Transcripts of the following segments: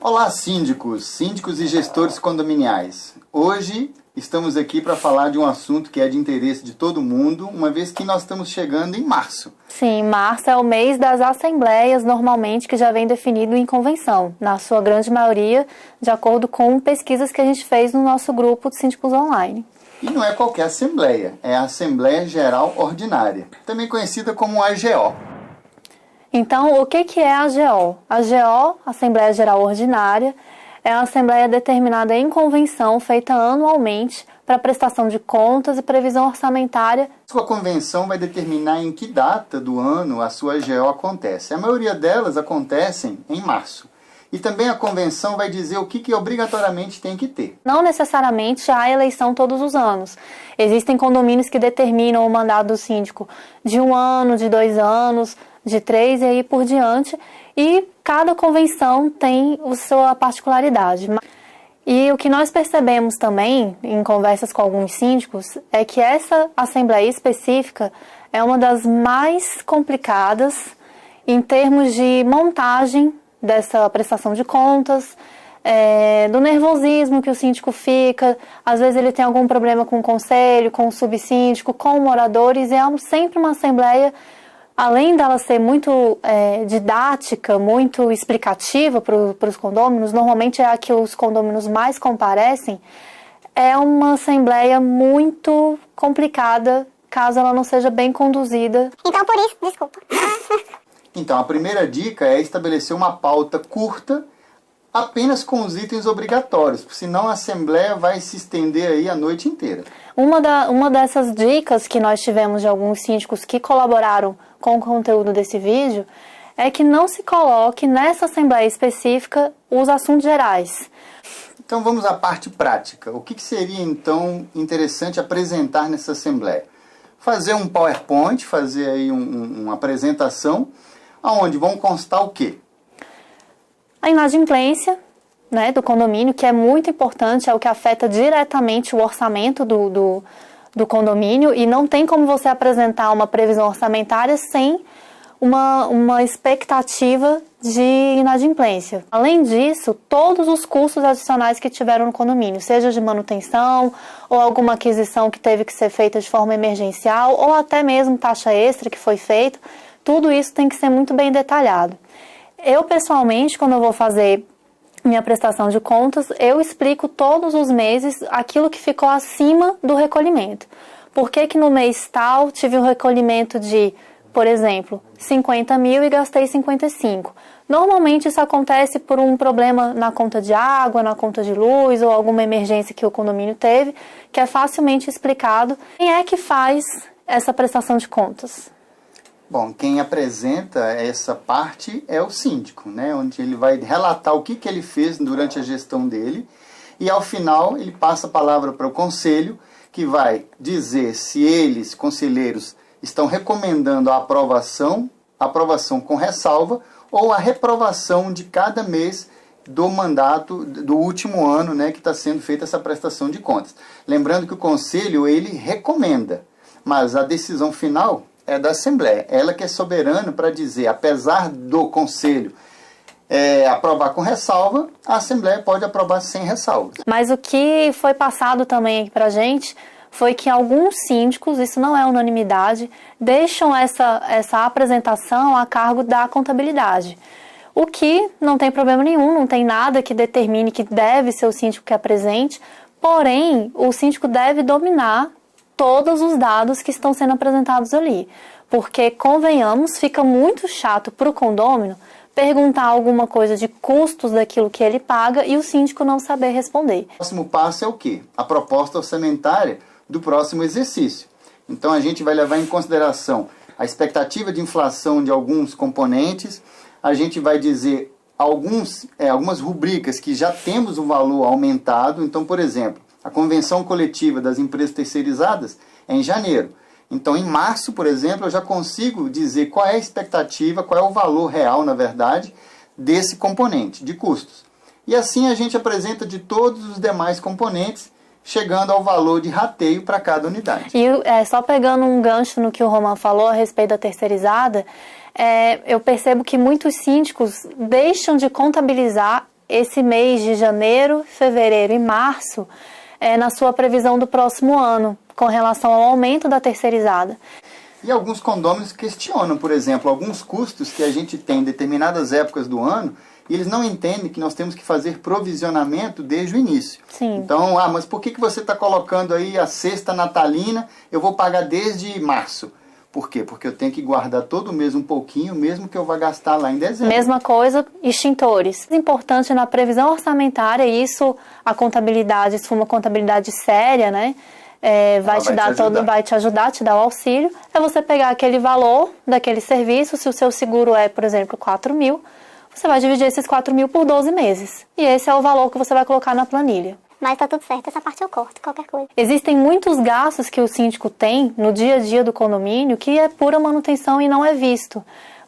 Olá, síndicos e gestores condominiais. Hoje estamos aqui para falar de um assunto que é de interesse de todo mundo, uma vez que nós estamos chegando em março. Sim, março é o mês das assembleias, normalmente, que já vem definido em convenção, na sua grande maioria, de acordo com pesquisas que a gente fez no nosso grupo de síndicos online. E não é qualquer assembleia, é a Assembleia Geral Ordinária, também conhecida como AGO. Então, o que é a AGO? A AGO, Assembleia Geral Ordinária, é uma assembleia determinada em convenção, feita anualmente, para prestação de contas e previsão orçamentária. Sua convenção vai determinar em que data do ano a sua AGO acontece. A maioria delas acontecem em março. E também a convenção vai dizer o que obrigatoriamente tem que ter. Não necessariamente há eleição todos os anos. Existem condomínios que determinam o mandato do síndico de 1 ano, de 2 anos, de 3 e aí por diante. E cada convenção tem a sua particularidade. E o que nós percebemos também, em conversas com alguns síndicos, é que essa assembleia específica é uma das mais complicadas em termos de montagem dessa prestação de contas, do nervosismo que o síndico fica, às vezes ele tem algum problema com o conselho, com o subsíndico, com moradores, e é sempre uma assembleia, além dela ser muito didática, muito explicativa para os condôminos, normalmente é a que os condôminos mais comparecem, é uma assembleia muito complicada, caso ela não seja bem conduzida. Então, por isso, desculpa. Então, a primeira dica é estabelecer uma pauta curta, apenas com os itens obrigatórios, senão a Assembleia vai se estender aí a noite inteira. Uma dessas dicas que nós tivemos de alguns síndicos que colaboraram com o conteúdo desse vídeo é que não se coloque nessa Assembleia específica os assuntos gerais. Então vamos à parte prática. O que seria então interessante apresentar nessa Assembleia? Fazer um PowerPoint, fazer aí uma apresentação, aonde vão constar o quê? A inadimplência, né, do condomínio, que é muito importante, é o que afeta diretamente o orçamento do condomínio, e não tem como você apresentar uma previsão orçamentária sem uma expectativa de inadimplência. Além disso, todos os custos adicionais que tiveram no condomínio, seja de manutenção, ou alguma aquisição que teve que ser feita de forma emergencial, ou até mesmo taxa extra que foi feita, tudo isso tem que ser muito bem detalhado. Eu, pessoalmente, quando eu vou fazer minha prestação de contas, eu explico todos os meses aquilo que ficou acima do recolhimento. Por que no mês tal tive um recolhimento de, por exemplo, 50 mil e gastei 55? Normalmente isso acontece por um problema na conta de água, na conta de luz ou alguma emergência que o condomínio teve, que é facilmente explicado. Quem é que faz essa prestação de contas? Bom, quem apresenta essa parte é o síndico, né? Onde ele vai relatar o que ele fez durante a gestão dele e, ao final, ele passa a palavra para o conselho, que vai dizer se eles, conselheiros, estão recomendando a aprovação com ressalva ou a reprovação de cada mês do mandato do último ano, né, que está sendo feita essa prestação de contas. Lembrando que o conselho, ele recomenda, mas a decisão final é da Assembleia. Ela que é soberana para dizer, apesar do Conselho aprovar com ressalva, a Assembleia pode aprovar sem ressalvas. Mas o que foi passado também para a gente foi que alguns síndicos, isso não é unanimidade, deixam essa apresentação a cargo da contabilidade. O que não tem problema nenhum, não tem nada que determine que deve ser o síndico que apresente, porém, o síndico deve dominar todos os dados que estão sendo apresentados ali. Porque, convenhamos, fica muito chato para o condômino perguntar alguma coisa de custos daquilo que ele paga e o síndico não saber responder. O próximo passo é o quê? A proposta orçamentária do próximo exercício. Então a gente vai levar em consideração a expectativa de inflação de alguns componentes, a gente vai dizer algumas rubricas que já temos o valor aumentado. Então, por exemplo, a convenção coletiva das empresas terceirizadas é em janeiro. Então, em março, por exemplo, eu já consigo dizer qual é a expectativa, qual é o valor real, na verdade, desse componente de custos. E assim a gente apresenta de todos os demais componentes, chegando ao valor de rateio para cada unidade. E só pegando um gancho no que o Roman falou a respeito da terceirizada, eu percebo que muitos síndicos deixam de contabilizar esse mês de janeiro, fevereiro e março na sua previsão do próximo ano, com relação ao aumento da terceirizada. E alguns condôminos questionam, por exemplo, alguns custos que a gente tem em determinadas épocas do ano, e eles não entendem que nós temos que fazer provisionamento desde o início. Sim. Então, mas por que você está colocando aí a cesta natalina, eu vou pagar desde março? Por quê? Porque eu tenho que guardar todo mês um pouquinho, mesmo que eu vá gastar lá em dezembro. Mesma coisa, extintores. Importante na previsão orçamentária, isso a contabilidade, se for uma contabilidade séria, né? Vai te ajudar, te dar o auxílio, é você pegar aquele valor daquele serviço, se o seu seguro é, por exemplo, 4.000, você vai dividir esses 4.000 por 12 meses. E esse é o valor que você vai colocar na planilha. Mas tá tudo certo, essa parte eu corto, qualquer coisa. Existem muitos gastos que o síndico tem no dia a dia do condomínio que é pura manutenção e não é visto.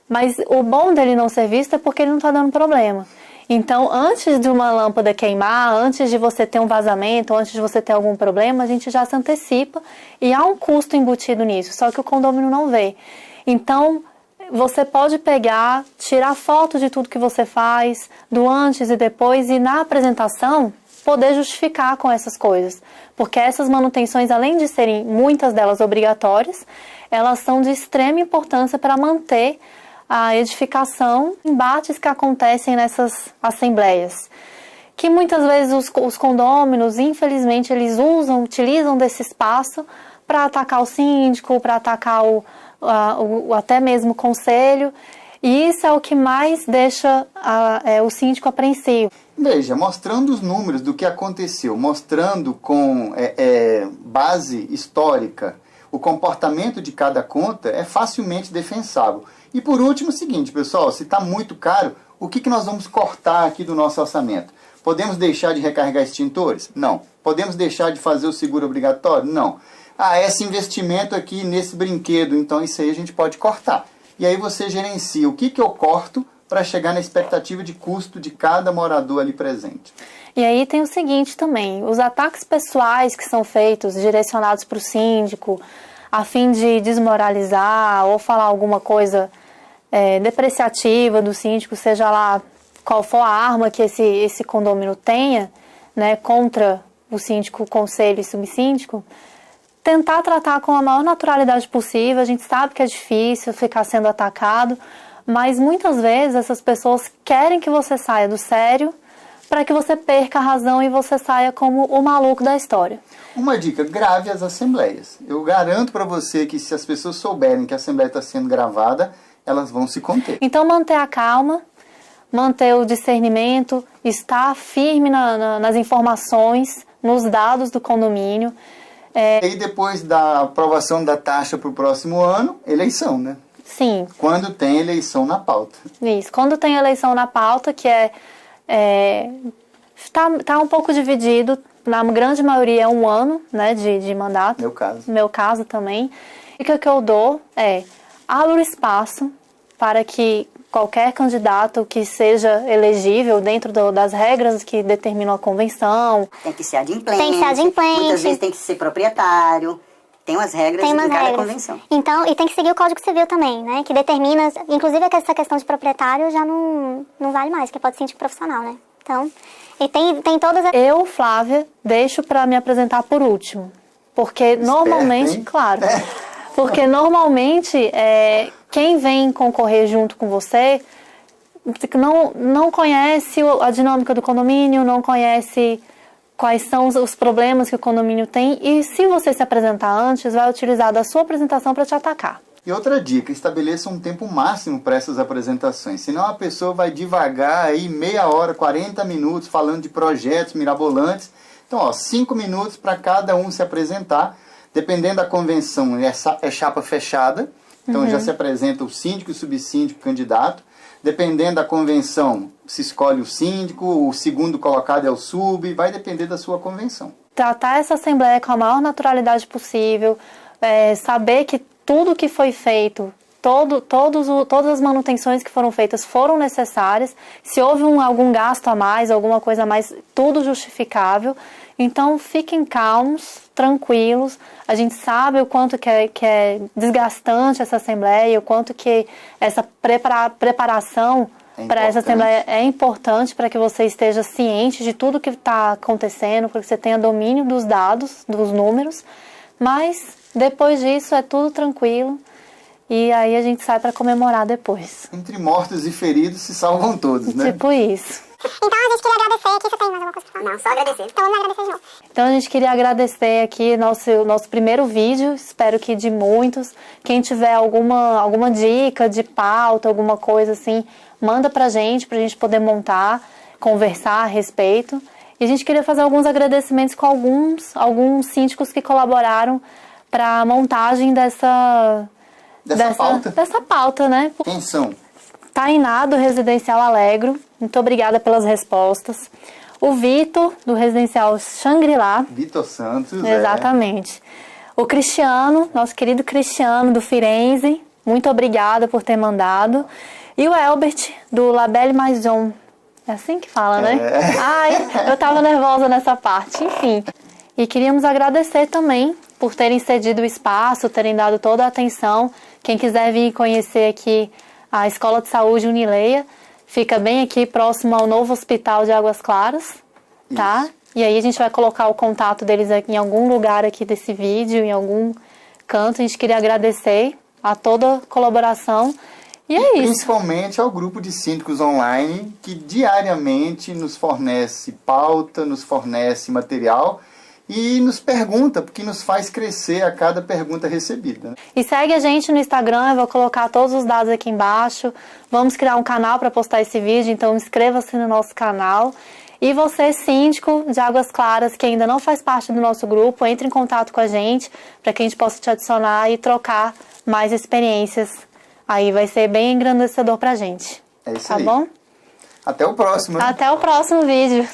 Mas o bom dele não ser visto é porque ele não está dando problema. Então, antes de uma lâmpada queimar, antes de você ter um vazamento, antes de você ter algum problema, a gente já se antecipa e há um custo embutido nisso, só que o condomínio não vê. Então, você pode pegar, tirar foto de tudo que você faz, do antes e depois, e na apresentação poder justificar com essas coisas. Porque essas manutenções, além de serem muitas delas obrigatórias, elas são de extrema importância para manter a edificação, embates que acontecem nessas assembleias. Que muitas vezes os condôminos, infelizmente, eles utilizam desse espaço para atacar o síndico, para atacar até mesmo o conselho, e isso é o que mais deixa o síndico apreensivo. Veja, mostrando os números do que aconteceu, mostrando com base histórica o comportamento de cada conta, é facilmente defensável. E por último, o seguinte, pessoal, se está muito caro, o que nós vamos cortar aqui do nosso orçamento? Podemos deixar de recarregar extintores? Não. Podemos deixar de fazer o seguro obrigatório? Não. Esse investimento aqui nesse brinquedo, então isso aí a gente pode cortar. E aí você gerencia o que eu corto para chegar na expectativa de custo de cada morador ali presente. E aí tem o seguinte também, os ataques pessoais que são feitos, direcionados para o síndico, a fim de desmoralizar ou falar alguma coisa depreciativa do síndico, seja lá qual for a arma que esse condômino tenha, né, contra o síndico, o conselho e subsíndico, tentar tratar com a maior naturalidade possível. A gente sabe que é difícil ficar sendo atacado, mas muitas vezes essas pessoas querem que você saia do sério para que você perca a razão e você saia como o maluco da história. Uma dica, grave as assembleias. Eu garanto para você que se as pessoas souberem que a assembleia está sendo gravada, elas vão se conter. Então manter a calma, manter o discernimento, estar firme nas informações, nos dados do condomínio. E depois da aprovação da taxa para o próximo ano, eleição, né? Sim. Quando tem eleição na pauta. Isso, quando tem eleição na pauta, que tá um pouco dividido, na grande maioria é 1 ano, né, de mandato. Meu caso. Meu caso também. E o que eu dou abro espaço para que qualquer candidato que seja elegível dentro das regras que determinam a convenção. Tem que ser adimplente. Muitas vezes tem que ser proprietário. Tem umas regras em cada convenção. Então, e tem que seguir o Código Civil também, né? Que determina, inclusive essa questão de proprietário já não vale mais, porque pode ser síndico profissional, né? Então, e tem todas as... Eu, Flávia, deixo para me apresentar por último. Porque normalmente, claro, porque normalmente quem vem concorrer junto com você não conhece a dinâmica do condomínio, não conhece quais são os problemas que o condomínio tem, e se você se apresentar antes, vai utilizar da sua apresentação para te atacar. E outra dica, estabeleça um tempo máximo para essas apresentações, senão a pessoa vai devagar aí meia hora, 40 minutos falando de projetos mirabolantes. Então, 5 minutos para cada um se apresentar, dependendo da convenção, é chapa fechada, então já se apresenta o síndico, o subsíndico, o candidato. Dependendo da convenção, se escolhe o síndico, o segundo colocado é o sub, vai depender da sua convenção. Tratar essa assembleia com a maior naturalidade possível, saber que tudo que foi feito, todas as manutenções que foram feitas foram necessárias, se houve algum gasto a mais, alguma coisa a mais, tudo justificável. Então fiquem calmos, tranquilos, a gente sabe o quanto que é desgastante essa assembleia, o quanto que essa preparação para essa assembleia é importante para que você esteja ciente de tudo que está acontecendo, para que você tenha domínio dos dados, dos números, mas depois disso é tudo tranquilo e aí a gente sai para comemorar depois. Entre mortos e feridos se salvam todos, né? Tipo isso. Então a gente queria agradecer aqui. Você tem mais alguma coisa pra falar? Não, só agradecer. Então vamos agradecer de novo. Então a gente queria agradecer aqui nosso primeiro vídeo, espero que de muitos. Quem tiver alguma dica de pauta, alguma coisa assim, manda pra gente poder montar, conversar a respeito. E a gente queria fazer alguns agradecimentos com alguns síndicos que colaboraram para a montagem dessa pauta, né? Quem são? Tainá, do Residencial Alegro, muito obrigada pelas respostas. O Vitor, do Residencial Xangri-Lá. Vitor Santos. Exatamente. O Cristiano, nosso querido Cristiano, do Firenze, muito obrigada por ter mandado. E o Elbert, do Labelle Maison. É assim que fala, né? Ai, eu tava nervosa nessa parte. Enfim. E queríamos agradecer também por terem cedido o espaço, terem dado toda a atenção. Quem quiser vir conhecer aqui a Escola de Saúde Unileia, fica bem aqui próximo ao novo Hospital de Águas Claras, tá? Isso. E aí a gente vai colocar o contato deles aqui em algum lugar aqui desse vídeo, em algum canto. A gente queria agradecer a toda a colaboração. E é isso. Principalmente ao grupo de síndicos online que diariamente nos fornece pauta, nos fornece material e nos pergunta, porque nos faz crescer a cada pergunta recebida. Né? E segue a gente no Instagram, eu vou colocar todos os dados aqui embaixo. Vamos criar um canal para postar esse vídeo, então inscreva-se no nosso canal. E você, síndico de Águas Claras, que ainda não faz parte do nosso grupo, entre em contato com a gente para que a gente possa te adicionar e trocar mais experiências. Aí vai ser bem engrandecedor pra gente. É isso tá aí. Bom? Até o próximo. Até o próximo vídeo.